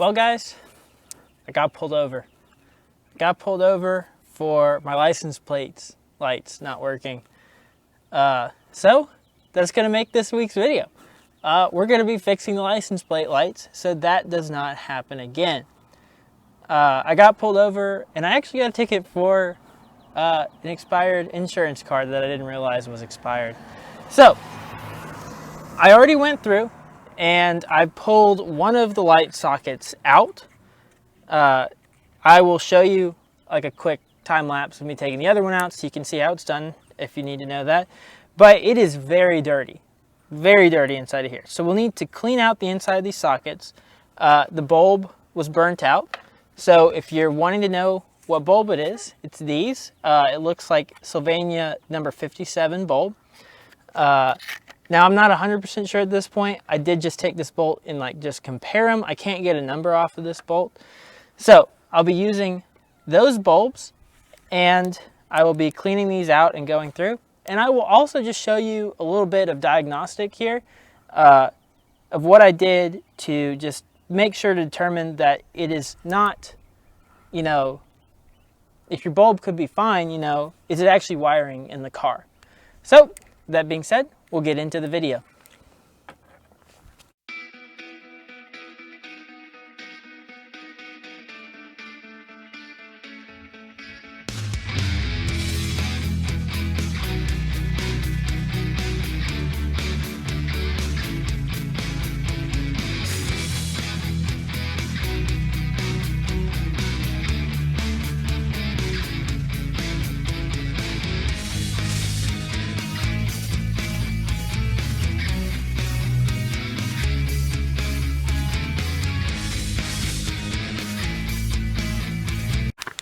Well, guys, I got pulled over. Got pulled over for my license plates lights not working. So that's going to make this week's video. We're going to be fixing the license plate lights so that does not happen again. I got pulled over and I actually got a ticket for an expired insurance card that I didn't realize was expired. So I already went through and I pulled one of the light sockets out. I will show you like a quick time lapse of me taking the other one out so you can see how it's done if you need to know that. But it is very dirty inside of here. So we'll need to clean out the inside of these sockets. The bulb was burnt out. So if you're wanting to know what bulb it is, it's these. It looks like Sylvania number 57 bulb. Now I'm not 100% sure at this point. I did just take this bolt and like just compare them. I can't get a number off of this bolt. So I'll be using those bulbs and I will be cleaning these out and going through. And I will also just show you a little bit of diagnostic here of what I did to just make sure to determine that it is not, you know, if your bulb could be fine, you know, is it actually wiring in the car? So that being said, we'll get into the video.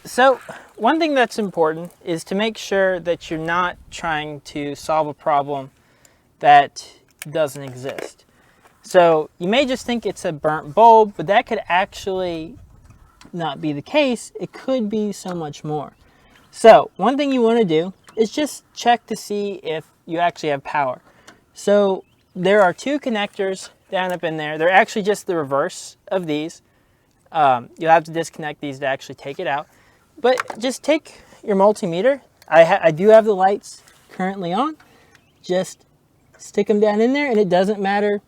So one thing that's important is to make sure that you're not trying to solve a problem that doesn't exist. So you may just think it's a burnt bulb, but that could actually not be the case. It could be so much more. So one thing you want to do is just check to see if you actually have power. So there are two connectors down up in there. They're actually just the reverse of these. You'll have to disconnect these to actually take it out. But just take your multimeter. I do have the lights currently on. Just stick them down in there and it doesn't matter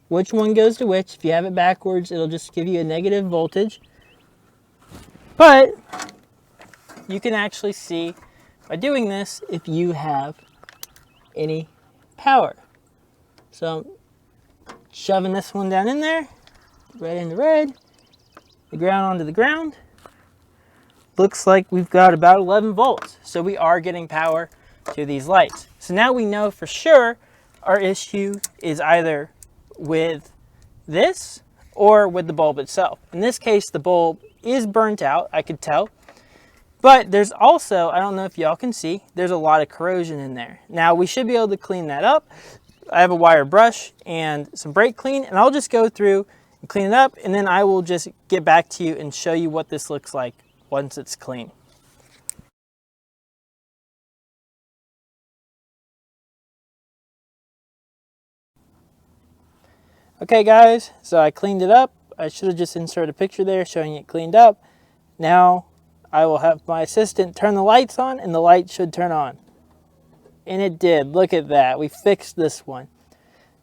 which one goes to which. If you have it backwards, it'll just give you a negative voltage. But you can actually see by doing this if you have any power. So shoving this one down in there, right into red, the ground onto the ground. Looks like we've got about 11 volts. So we are getting power to these lights. So now we know for sure our issue is either with this or with the bulb itself. In this case, the bulb is burnt out, I could tell. But there's also, I don't know if y'all can see, there's a lot of corrosion in there. Now we should be able to clean that up. I have a wire brush and some brake clean, and I'll just go through and clean it up, and then I will just get back to you and show you what this looks like once it's clean. Okay guys, so I cleaned it up. I should have just inserted a picture there showing it cleaned up. Now I will have my assistant turn the lights on and the light should turn on. And it did, look at that, we fixed this one.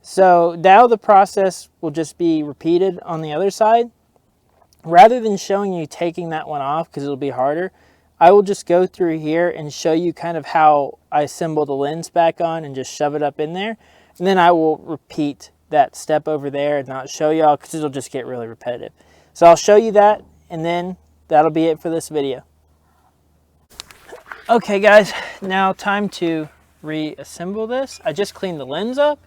So now the process will just be repeated on the other side. Rather than showing you taking that one off, because it'll be harder, I will just go through here and show you kind of how I assemble the lens back on and just shove it up in there. And then I will repeat that step over there and not show y'all because it'll just get really repetitive. So I'll show you that and then that'll be it for this video. Okay guys, now time to reassemble this. I just cleaned the lens up.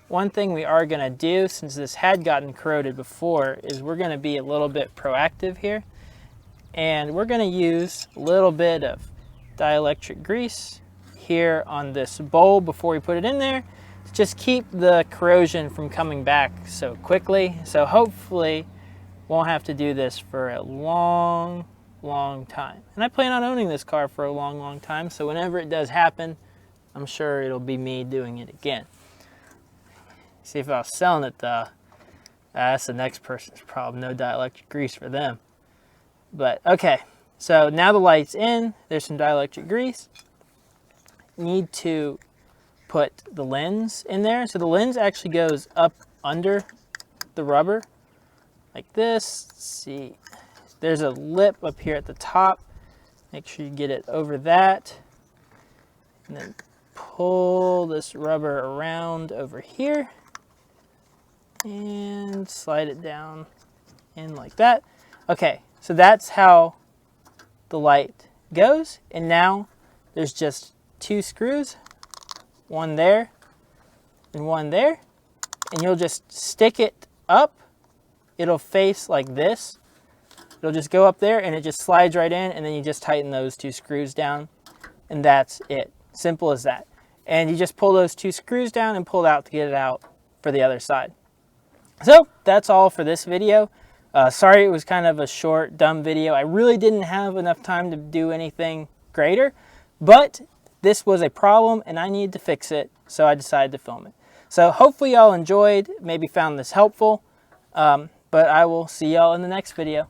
One thing we are going to do, since this had gotten corroded before, is we're going to be a little bit proactive here. And we're going to use a little bit of dielectric grease here on this bulb before we put it in there. To just keep the corrosion from coming back so quickly. So hopefully won't have to do this for a long time. And I plan on owning this car for a long time. So whenever it does happen, I'm sure it'll be me doing it again. See, if I was selling it, That's the next person's problem. No dielectric grease for them. But okay, so now the light's in. There's some dielectric grease. Need to put the lens in there. So the lens actually goes up under the rubber like this. Let's see, there's a lip up here at the top. Make sure you get it over that. And then pull this rubber around over here and slide it down in like that. Okay, so that's how the light goes. And now there's just 2 screws, one there and one there. And you'll just stick it up. It'll face like this. It'll just go up there and it just slides right in, and then you just tighten those 2 screws down, and that's it. Simple as that. And you just pull those 2 screws down and pull it out to get it out for the other side. So that's all for this video. Sorry it was kind of a short, dumb video. I really didn't have enough time to do anything greater, but this was a problem and I needed to fix it, so I decided to film it. So hopefully y'all enjoyed, maybe found this helpful, but I will see y'all in the next video.